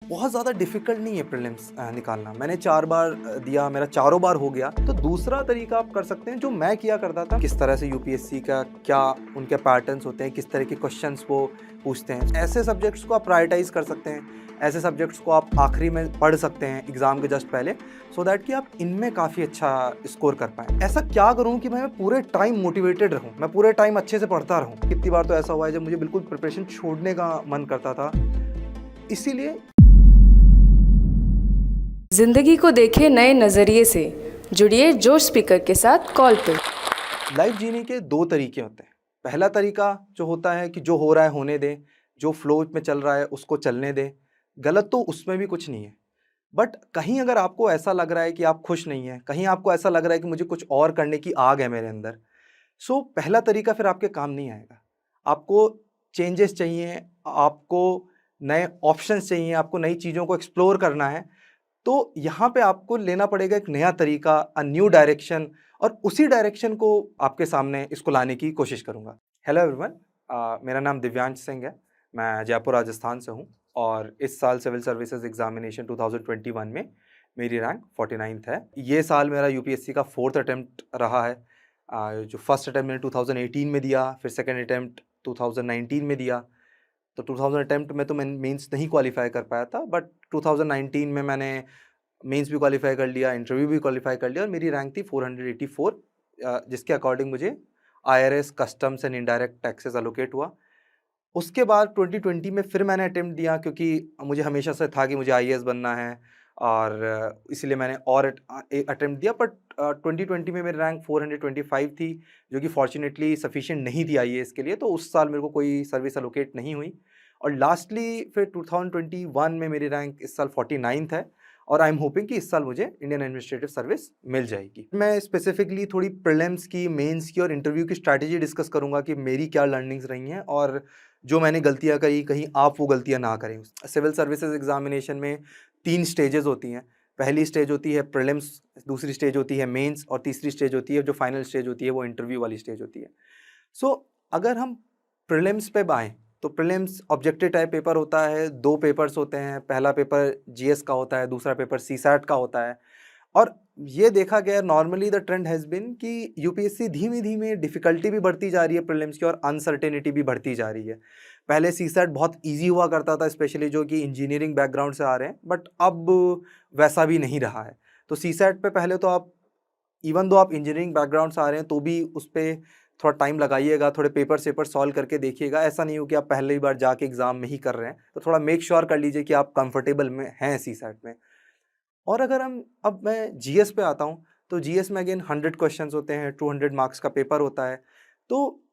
बहुत ज़्यादा डिफ़िकल्ट नहीं है प्रीलिम्स निकालना। मैंने 4 बार दिया, मेरा चारों बार हो गया। तो दूसरा तरीका आप कर सकते हैं जो मैं किया करता था, किस तरह से यूपीएससी का क्या उनके पैटर्न्स होते हैं, किस तरह के क्वेश्चंस वो पूछते हैं। ऐसे सब्जेक्ट्स को आप प्रायोरिटाइज़ कर सकते हैं, ऐसे सब्जेक्ट्स को आप आखिरी में पढ़ सकते हैं एग्ज़ाम के जस्ट पहले, सो दैट कि आप इनमें काफ़ी अच्छा स्कोर कर पाएँ। ऐसा क्या करूँ कि मैं पूरे टाइम मोटिवेटेड रहूँ, मैं पूरे टाइम अच्छे से पढ़ता रहूँ। कितनी बार तो ऐसा हुआ है जब मुझे बिल्कुल प्रिपरेशन छोड़ने का मन करता था। इसीलिए जिंदगी को देखें नए नजरिए से। जुड़िए जोश स्पीकर के साथ कॉल पे। लाइफ जीने के दो तरीके होते हैं। पहला तरीका जो होता है कि जो हो रहा है होने दें, जो फ्लो में चल रहा है उसको चलने दें। गलत तो उसमें भी कुछ नहीं है, बट कहीं अगर आपको ऐसा लग रहा है कि आप खुश नहीं हैं, कहीं आपको ऐसा लग रहा है कि मुझे कुछ और करने की आग है मेरे अंदर, सो पहला तरीका फिर आपके काम नहीं आएगा। आपको चेंजेस चाहिए, आपको नए ऑप्शंस चाहिए, आपको नई चीज़ों को एक्सप्लोर करना है। तो यहाँ पे आपको लेना पड़ेगा एक नया तरीका, न्यू डायरेक्शन, और उसी डायरेक्शन को आपके सामने इसको लाने की कोशिश करूँगा। हेलो एवरीवन, मेरा नाम दिव्यांश सिंह है। मैं जयपुर राजस्थान से हूँ और इस साल सिविल सर्विसेज एग्जामिनेशन 2021 में मेरी रैंक 49th है। ये साल मेरा यूपीएससी का 4th अटेम्प्ट रहा है। जो फर्स्ट अटेम्प्ट मैंने 2018 में दिया, फिर सेकेंड अटेम्प्ट 2019 में दिया। तो 2000 अटेम्प्ट में तो मैं मेंस नहीं क्वालिफाई कर पाया था, बट 2019 में मैंने मेंस भी क्वालिफाई कर लिया, इंटरव्यू भी क्वालिफाई कर लिया और मेरी रैंक थी 484, जिसके अकॉर्डिंग मुझे IRS, customs and indirect taxes allocate हुआ। उसके बाद 2020 में फिर मैंने अटेम्प्ट दिया, क्योंकि मुझे हमेशा से था कि मुझे आईएएस बनना है, और इसलिए मैंने और एक अटेम्प्ट दिया। बट 2020 में मेरी रैंक 425 थी, जो कि फॉर्चुनेटली सफिशिएंट नहीं थी आईएएस के लिए, तो उस साल मेरे को कोई सर्विस एलोकेट नहीं हुई। और लास्टली फिर 2021 में मेरी रैंक इस साल 49th है, और आई एम होपिंग कि इस साल मुझे इंडियन एडमिनिस्ट्रेटिव सर्विस मिल जाएगी। मैं स्पेसिफिकली थोड़ी प्रीलिम्स की, मेंस की और इंटरव्यू की स्ट्रैटेजी डिस्कस करूंगा कि मेरी क्या लर्निंग्स रही हैं, और जो मैंने गलतियां करी कहीं आप वो गलतियां ना करें। सिविल सर्विसेज एग्जामिनेशन में 3 स्टेजेस होती हैं। पहली स्टेज होती है प्रीलिम्स, दूसरी स्टेज होती है मेंस, और तीसरी स्टेज होती है, जो फाइनल स्टेज होती है, वो इंटरव्यू वाली स्टेज होती है। सो अगर हम प्रीलिम्स पे आएँ, तो प्रीलिम्स ऑब्जेक्टिव टाइप पेपर होता है। 2 पेपर्स होते हैं, पहला पेपर जीएस का होता है, दूसरा पेपर सीसैट का होता है। और ये देखा गया normally the trend has been कि यूपीएससी धीमे-धीमे डिफ़िकल्टी भी बढ़ती जा रही है प्रीलिम्स की, और अनसर्टेनिटी भी बढ़ती जा रही है। पहले सीसैट बहुत ईज़ी हुआ करता था, स्पेशली जो कि इंजीनियरिंग बैकग्राउंड से आ रहे हैं, बट अब वैसा भी नहीं रहा है। तो सीसैट पे पहले तो आप, इवन दो आप इंजीनियरिंग बैकग्राउंड से आ रहे हैं, तो भी उस पे थोड़ा टाइम लगाइएगा, थोड़े पेपर सॉल्व करके देखिएगा। ऐसा नहीं हो कि आप पहली बार जाके एग्ज़ाम में ही कर रहे हैं, तो थोड़ा मेक श्योर कर लीजिए कि आप कंफर्टेबल में हैं सीसैट में। और अगर हम, अब मैं जीएस पे आता हूँ, तो जीएस में अगेन 100 क्वेश्चंस होते हैं, 200 मार्क्स का पेपर होता है। तो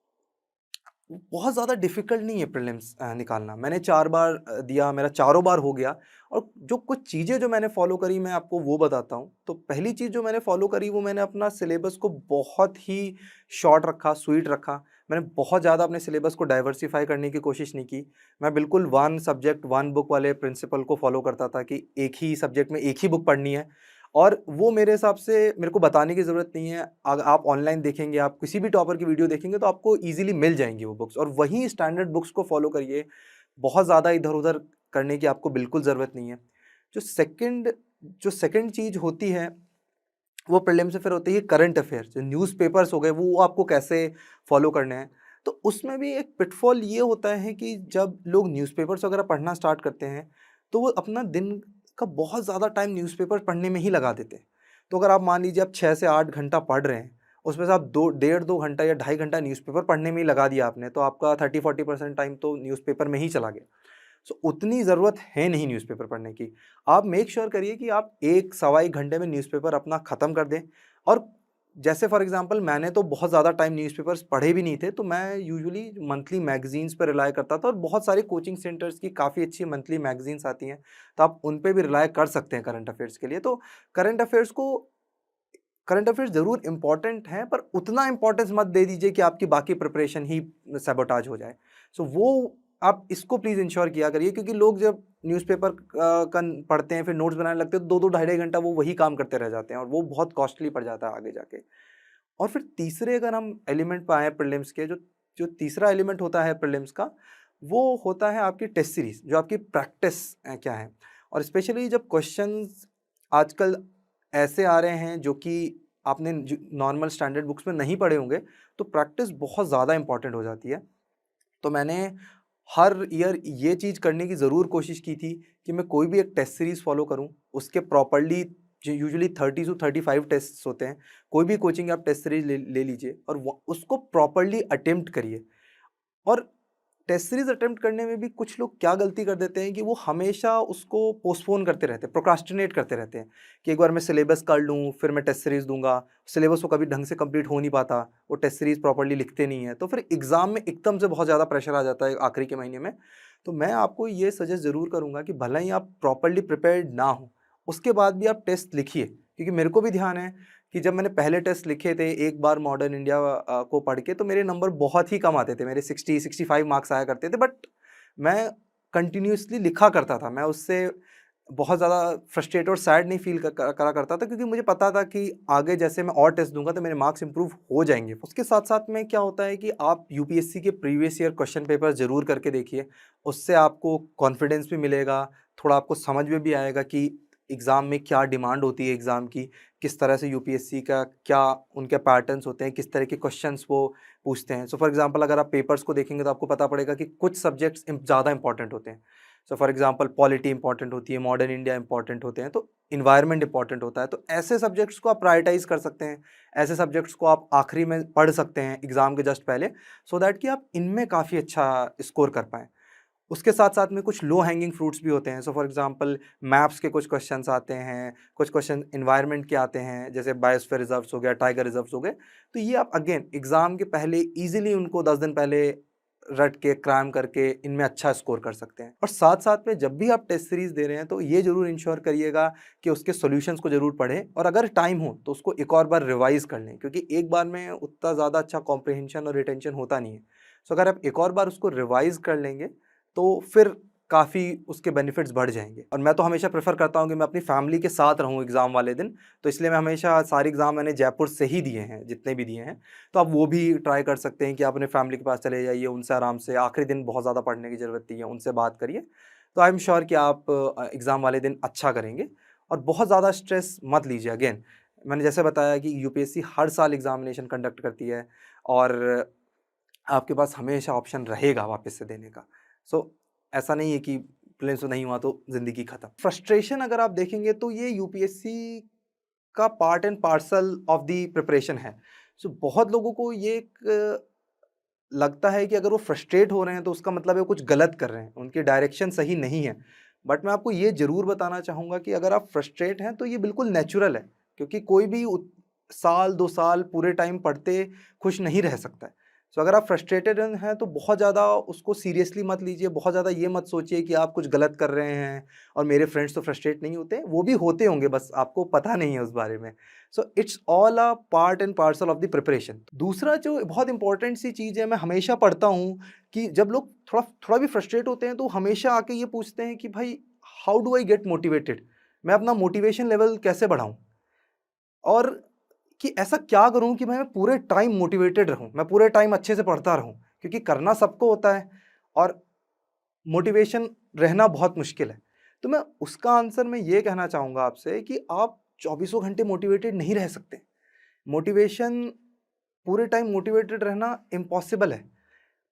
बहुत ज़्यादा डिफ़िकल्ट नहीं है प्रीलिम्स निकालना। मैंने 4 बार दिया, मेरा चारों बार हो गया। और जो कुछ चीज़ें जो मैंने फ़ॉलो करी, मैं आपको वो बताता हूँ। तो पहली चीज़ जो मैंने फ़ॉलो करी, वो मैंने अपना सिलेबस को बहुत ही शॉर्ट रखा, स्वीट रखा। मैंने बहुत ज़्यादा अपने सिलेबस को डाइवर्सिफ़ाई करने की कोशिश नहीं की। मैं बिल्कुल 1 सब्जेक्ट 1 बुक वाले प्रिंसिपल को फ़ॉलो करता था कि एक ही सब्जेक्ट में एक ही बुक पढ़नी है। और वो मेरे हिसाब से मेरे को बताने की ज़रूरत नहीं है। अगर आप ऑनलाइन देखेंगे, आप किसी भी टॉपर की वीडियो देखेंगे, तो आपको ईज़िली मिल जाएँगी वो बुक्स, और वही स्टैंडर्ड बुक्स को फ़ॉलो करिए। बहुत ज़्यादा इधर-उधर करने की आपको बिल्कुल ज़रूरत नहीं है। जो सेकंड जो सेकंड चीज़ होती है, वो प्रीलिम्स से फिर होती है करंट अफ़ेयर्स। जो न्यूज़पेपर्स हो गए, वो आपको कैसे फ़ॉलो करने हैं। तो उसमें भी एक पिटफॉल ये होता है कि जब लोग न्यूज़पेपर्स वगैरह पढ़ना स्टार्ट करते हैं, तो वो अपना दिन का बहुत ज़्यादा टाइम न्यूज़पेपर पढ़ने में ही लगा देते हैं। तो अगर आप मान लीजिए आप 6 से 8 घंटा पढ़ रहे हैं, उसमें से आप 2 डेढ़ 2 घंटा या ढाई घंटा न्यूज़पेपर पढ़ने में ही लगा दिया आपने, तो आपका 30-40% टाइम तो न्यूज़पेपर में ही चला गया। सो उतनी ज़रूरत है नहीं न्यूज़पेपर पढ़ने की। आप मेक श्योर करिए कि आप 1 सवा 1 घंटे में न्यूज़पेपर अपना ख़त्म कर दें। और जैसे फॉर एग्ज़ाम्पल, मैंने तो बहुत ज़्यादा टाइम न्यूज़पेपर्स पढ़े भी नहीं थे, तो मैं यूजुअली मंथली मैगज़ीन्स पे रिलाय करता था, और बहुत सारे कोचिंग सेंटर्स की काफ़ी अच्छी मंथली मैगज़ीन्स आती हैं, तो आप उन पे भी रिलाय कर सकते हैं करंट अफ़ेयर्स के लिए। तो करंट अफ़ेयर्स को करंट अफ़ेयर्स ज़रूर इम्पोर्टेंट हैं, पर उतना इम्पोर्टेंस मत दे दीजिए कि आपकी बाकी प्रिपरेशन ही सैबोटाज हो जाए। सो वो आप इसको प्लीज़ इंश्योर किया करिए, क्योंकि लोग जब न्यूज़पेपर पढ़ते हैं, फिर नोट्स बनाने लगते हैं, तो 2-2 ढाई-ढाई घंटा वो वही काम करते रह जाते हैं, और वो बहुत कॉस्टली पड़ जाता है आगे जाके। और फिर तीसरे अगर हम एलिमेंट पे आएँ प्रीलिम्स के, जो जो तीसरा एलिमेंट होता है प्रीलिम्स का, वो होता है आपकी टेस्ट सीरीज़, जो आपकी प्रैक्टिस क्या है। और स्पेशली जब क्वेश्चंस आजकल ऐसे आ रहे हैं जो कि आपने नॉर्मल स्टैंडर्ड बुक्स में नहीं पढ़े होंगे, तो प्रैक्टिस बहुत ज़्यादा इंपॉर्टेंट हो जाती है। तो मैंने हर ईयर ये चीज़ करने की ज़रूर कोशिश की थी कि मैं कोई भी एक टेस्ट सीरीज़ फॉलो करूं, उसके प्रॉपर्ली जो यूजुअली 30 टू 35 टेस्ट होते हैं, कोई भी कोचिंग आप टेस्ट सीरीज ले लीजिए और उसको प्रॉपर्ली अटेम्प्ट करिए। और टेस्ट सीरीज अटेम्प्ट करने में भी कुछ लोग क्या गलती कर देते हैं कि वो हमेशा उसको पोस्टपोन करते रहते हैं, प्रोक्रास्टिनेट करते रहते हैं कि एक बार मैं सिलेबस कर लूँ फिर मैं टेस्ट सीरीज दूंगा। सिलेबस को कभी ढंग से कंप्लीट हो नहीं पाता, वो टेस्ट सीरीज प्रॉपर्ली लिखते नहीं है, तो फिर एग्जाम में एकदम से बहुत ज़्यादा प्रेशर आ जाता है आखिरी के महीने में। तो मैं आपको ये सजेस्ट ज़रूर करूँगा कि भले ही आप प्रॉपर्ली प्रिपेयर्ड ना हो, उसके बाद भी आप टेस्ट लिखिए। क्योंकि मेरे को भी ध्यान है कि जब मैंने पहले टेस्ट लिखे थे एक बार मॉडर्न इंडिया को पढ़ के, तो मेरे नंबर बहुत ही कम आते थे, मेरे 60-65 मार्क्स आया करते थे। बट मैं कंटिन्यूसली लिखा करता था, मैं उससे बहुत ज़्यादा फ्रस्ट्रेट और सैड नहीं फील करा करता था, क्योंकि मुझे पता था कि आगे जैसे मैं और टेस्ट दूंगा तो मेरे मार्क्स इंप्रूव हो जाएंगे। उसके साथ साथ में क्या होता है कि आप यूपीएससी के प्रीवियस ईयर क्वेश्चन पेपर ज़रूर करके देखिए, उससे आपको कॉन्फिडेंस भी मिलेगा, थोड़ा आपको समझ में भी आएगा कि एग्ज़ाम में क्या डिमांड होती है एग्ज़ाम की, किस तरह से यूपीएससी का क्या उनके पैटर्न्स होते हैं, किस तरह के क्वेश्चंस वो पूछते हैं। सो फॉर एग्जांपल अगर आप पेपर्स को देखेंगे तो आपको पता पड़ेगा कि कुछ सब्जेक्ट्स ज़्यादा इंपॉर्टेंट होते हैं। So for example polity important होती है, मॉडर्न इंडिया इंपॉर्टेंट होते हैं, तो इन्वायरमेंट इंपॉर्टेंट होता है। तो ऐसे सब्जेक्ट्स को आप प्रायोरिटाइज कर सकते हैं, ऐसे सब्जेक्ट्स को आप आखिरी में पढ़ सकते हैं एग्ज़ाम के जस्ट पहले, सो दैट कि आप इनमें काफ़ी अच्छा स्कोर कर पाएँ। उसके साथ-साथ में कुछ लो हैंगिंग फ्रूट्स भी होते हैं। सो फॉर एग्ज़ाम्पल मैप्स के कुछ क्वेश्चन्स आते हैं, कुछ क्वेश्चन एनवायरनमेंट के आते हैं, जैसे बायोस्फीयर रिजर्व्स हो गया, टाइगर रिजर्व्स हो गए। तो ये आप अगेन एग्ज़ाम के पहले ईज़िली उनको 10 दिन पहले रट के, क्रैम करके इनमें अच्छा स्कोर कर सकते हैं। और साथ-साथ में जब भी आप टेस्ट सीरीज़ दे रहे हैं तो ये ज़रूर इंश्योर करिएगा कि उसके सॉल्यूशंस को ज़रूर पढ़ें, और अगर टाइम हो तो उसको एक और बार रिवाइज़ कर लें, क्योंकि एक बार में उतना ज़्यादा अच्छा कॉम्प्रिहेंशन और रिटेंशन होता नहीं है। सो अगर आप एक और बार उसको रिवाइज़ कर लेंगे तो फिर काफ़ी उसके बेनिफिट्स बढ़ जाएँगे। और मैं तो हमेशा प्रेफ़र करता हूँ कि मैं अपनी फैमिली के साथ रहूँ एग्ज़ाम वाले दिन, तो इसलिए मैं हमेशा सारे एग्ज़ाम मैंने जयपुर से ही दिए हैं, जितने भी दिए हैं। तो आप वो भी ट्राई कर सकते हैं कि आप अपने फैमिली के पास चले जाइए, उनसे आराम से आखिरी दिन बहुत ज़्यादा पढ़ने की ज़रूरत नहीं है, उनसे बात करिए। तो आई एम श्योर कि आप एग्ज़ाम वाले दिन अच्छा करेंगे। और बहुत ज़्यादा स्ट्रेस मत लीजिए। अगेन मैंने जैसे बताया कि यूपीएससी हर साल एग्ज़ामिनेशन कंडक्ट करती है, और आपके पास हमेशा ऑप्शन रहेगा वापस से देने का। सो ऐसा नहीं है कि प्रीलिम्स में नहीं हुआ तो ज़िंदगी खत्म। फ्रस्ट्रेशन अगर आप देखेंगे तो ये यूपीएससी का part and parcel of the preparation है। सो बहुत लोगों को ये एक लगता है कि अगर वो फ्रस्ट्रेट हो रहे हैं तो उसका मतलब है वो कुछ गलत कर रहे हैं, उनकी डायरेक्शन सही नहीं है। बट मैं आपको ये ज़रूर बताना चाहूँगा कि अगर आप फ्रस्ट्रेट हैं तो ये बिल्कुल नेचुरल है, क्योंकि कोई भी साल 2 साल पूरे टाइम पढ़ते खुश नहीं रह सकता है। सो अगर आप फ्रस्ट्रेटेड हैं तो बहुत ज़्यादा उसको सीरियसली मत लीजिए, बहुत ज़्यादा ये मत सोचिए कि आप कुछ गलत कर रहे हैं और मेरे फ्रेंड्स तो फ्रस्ट्रेट नहीं होते, वो भी होते होंगे, बस आपको पता नहीं है उस बारे में। So it's all a part and parcel of the preparation. दूसरा जो बहुत इंपॉर्टेंट सी चीज़ है, मैं हमेशा पढ़ता हूँ कि जब लोग थोड़ा थोड़ा भी फ्रस्ट्रेट होते हैं तो हमेशा आके ये पूछते हैं कि भाई how do I get motivated, मैं अपना मोटिवेशन लेवल कैसे बढ़ाऊँ, और कि ऐसा क्या करूँ कि मैं पूरे टाइम मोटिवेटेड रहूँ, मैं पूरे टाइम अच्छे से पढ़ता रहूँ, क्योंकि करना सबको होता है और मोटिवेशन रहना बहुत मुश्किल है। तो मैं उसका आंसर मैं ये कहना चाहूँगा आपसे कि आप चौबीसों घंटे मोटिवेटेड नहीं रह सकते। मोटिवेशन पूरे टाइम मोटिवेटेड रहना इम्पॉसिबल है।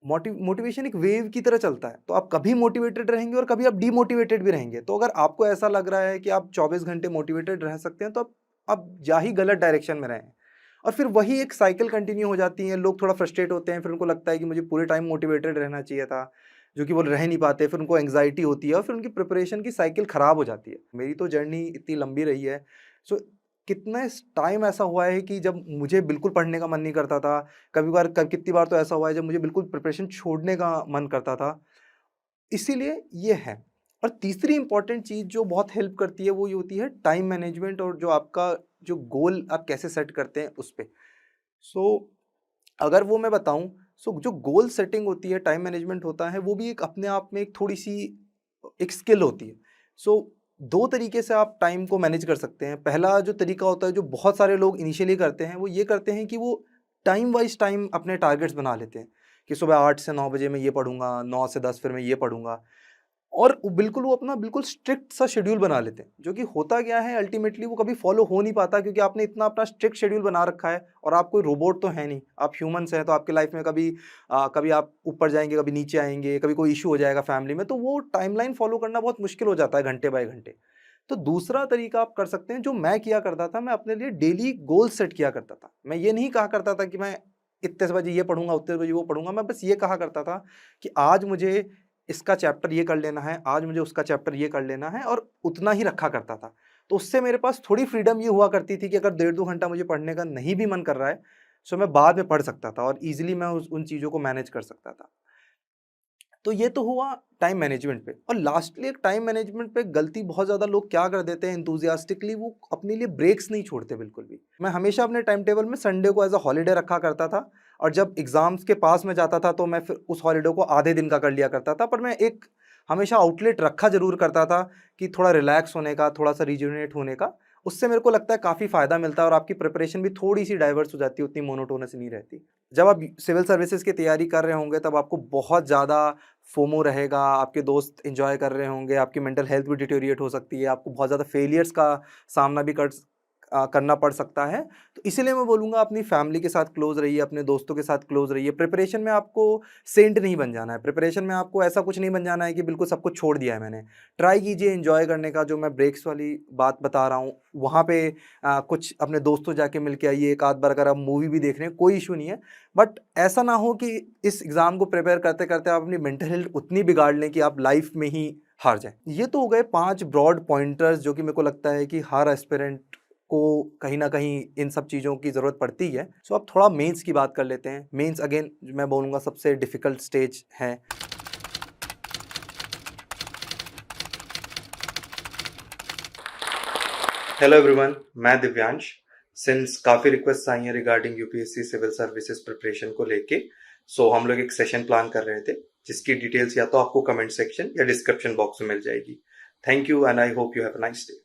मोटिवेशन एक वेव की तरह चलता है, तो आप कभी मोटिवेटेड रहेंगे और कभी आप डीमोटिवेटेड भी रहेंगे। तो अगर आपको ऐसा लग रहा है कि आप 24 घंटे मोटिवेटेड रह सकते हैं तो आप जा ही गलत डायरेक्शन में रहे हैं, और फिर वही एक साइकिल कंटिन्यू हो जाती है। लोग थोड़ा फ्रस्ट्रेट होते हैं, फिर उनको लगता है कि मुझे पूरे टाइम मोटिवेटेड रहना चाहिए था, जो कि वो रह नहीं पाते, फिर उनको एंग्जाइटी होती है और फिर उनकी प्रिपरेशन की साइकिल ख़राब हो जाती है। मेरी तो जर्नी इतनी लंबी रही है। सो कितना टाइम ऐसा हुआ है कि जब मुझे बिल्कुल पढ़ने का मन नहीं करता था, कितनी बार तो ऐसा हुआ है जब मुझे बिल्कुल प्रिपरेशन छोड़ने का मन करता था। इसीलिए ये है। और तीसरी इंपॉर्टेंट चीज़ जो बहुत हेल्प करती है वो ये होती है टाइम मैनेजमेंट, और जो आपका जो गोल आप कैसे सेट करते हैं उस पे। सो अगर वो मैं बताऊँ, सो जो गोल सेटिंग होती है, टाइम मैनेजमेंट होता है, वो भी एक अपने आप में एक थोड़ी-सी एक स्किल होती है। सो 2 तरीके से आप टाइम को मैनेज कर सकते हैं। पहला जो तरीका होता है, जो बहुत सारे लोग इनिशियली करते हैं, वो ये करते हैं कि वो टाइम वाइज़ टाइम अपने टारगेट्स बना लेते हैं कि सुबह 8 से 9 बजे मैं ये पढ़ूँगा, 9 से 10 फिर मैं ये पढ़ूँगा। और बिल्कुल वो अपना बिल्कुल स्ट्रिक्ट सा शेड्यूल बना लेते हैं, जो कि होता क्या है अल्टीमेटली वो कभी फॉलो हो नहीं पाता, क्योंकि आपने इतना अपना स्ट्रिक्ट शेड्यूल बना रखा है और आप कोई रोबोट तो है नहीं, आप ह्यूमंस हैं। तो आपके लाइफ में कभी आप ऊपर जाएंगे, कभी नीचे आएंगे, कभी कोई इशू हो जाएगा फैमिली में, तो वो टाइमलाइन फॉलो करना बहुत मुश्किल हो जाता है घंटे बाय घंटे। तो दूसरा तरीका आप कर सकते हैं, जो मैं किया करता था, मैं अपने लिए डेली गोल सेट किया करता था। मैं ये नहीं कहा करता था कि मैं इतने बजे ये पढ़ूंगा, उतने बजे वो पढ़ूंगा। मैं बस ये कहा करता था कि आज मुझे इसका चैप्टर ये कर लेना है, आज मुझे उसका चैप्टर ये कर लेना है, और उतना ही रखा करता था। तो उससे मेरे पास थोड़ी फ्रीडम ये हुआ करती थी कि अगर 1.5-2 घंटा मुझे पढ़ने का नहीं भी मन कर रहा है, सो मैं बाद में पढ़ सकता था और ईज़िली मैं उन चीज़ों को मैनेज कर सकता था। तो ये तो हुआ टाइम मैनेजमेंट पे। और लास्टली एक टाइम मैनेजमेंट पे गलती बहुत ज़्यादा लोग क्या कर देते हैं एंथुसियास्टिकली, वो अपने लिए ब्रेक्स नहीं छोड़ते बिल्कुल भी। मैं हमेशा अपने टाइम टेबल में संडे को एज अ हॉलीडे रखा करता था, और जब एग्ज़ाम्स के पास में जाता था तो मैं फिर उस हॉलीडे को आधे दिन का कर लिया करता था। पर मैं एक हमेशा आउटलेट रखा ज़रूर करता था कि थोड़ा रिलैक्स होने का, थोड़ा सा रिजुविनेट होने का। उससे मेरे को लगता है काफ़ी फ़ायदा मिलता है और आपकी प्रिपरेशन भी थोड़ी-सी डाइवर्स हो जाती है, उतनी मोनोटोनस नहीं रहती। जब आप सिविल सर्विसेज़ की तैयारी कर रहे होंगे तब आपको बहुत ज़्यादा फोमो रहेगा, आपके दोस्त एन्जॉय कर रहे होंगे, आपकी मेंटल हेल्थ भी डिटेरियोरेट हो सकती है, आपको बहुत ज़्यादा फेलियर्स का सामना भी करना पड़ सकता है। तो इसीलिए मैं बोलूँगा अपनी फैमिली के साथ क्लोज़ रहिए, अपने दोस्तों के साथ क्लोज़ रहिए। प्रिपरेशन में आपको सेंट नहीं बन जाना है, प्रिपरेशन में आपको ऐसा कुछ नहीं बन जाना है कि बिल्कुल सब कुछ छोड़ दिया है मैंने। ट्राई कीजिए एन्जॉय करने का, जो मैं ब्रेक्स वाली बात बता रहा हूँ, वहाँ पे कुछ अपने दोस्तों जाके मिल के आइए, एक आध बार अगर आप मूवी भी देख रहे हैं, कोई इश्यू नहीं है। बट ऐसा ना हो कि इस एग्ज़ाम को प्रिपेयर करते-करते आप अपनी मेंटल हेल्थ उतनी बिगाड़ लें कि आप लाइफ़ में ही हार जाएँ। ये तो हो गए 5 ब्रॉड पॉइंटर्स, जो कि मेरे को लगता है कि हर एस्पिरेंट को कहीं न कहीं इन सब चीज़ों की ज़रूरत पड़ती है। सो अब थोड़ा मेंस की बात कर लेते हैं। मेंस अगेन मैं बोलूँगा सबसे डिफ़िकल्ट स्टेज है। हेलो एवरीवन, मैं दिव्यांश। सिंस काफ़ी रिक्वेस्ट आई हैं regarding UPSC civil services preparation को लेके, सो हम लोग एक सेशन प्लान कर रहे थे, जिसकी डिटेल्स या तो आपको कमेंट सेक्शन या डिस्क्रिप्शन बॉक्स में मिल जाएगी। Thank you and I hope you have a nice day.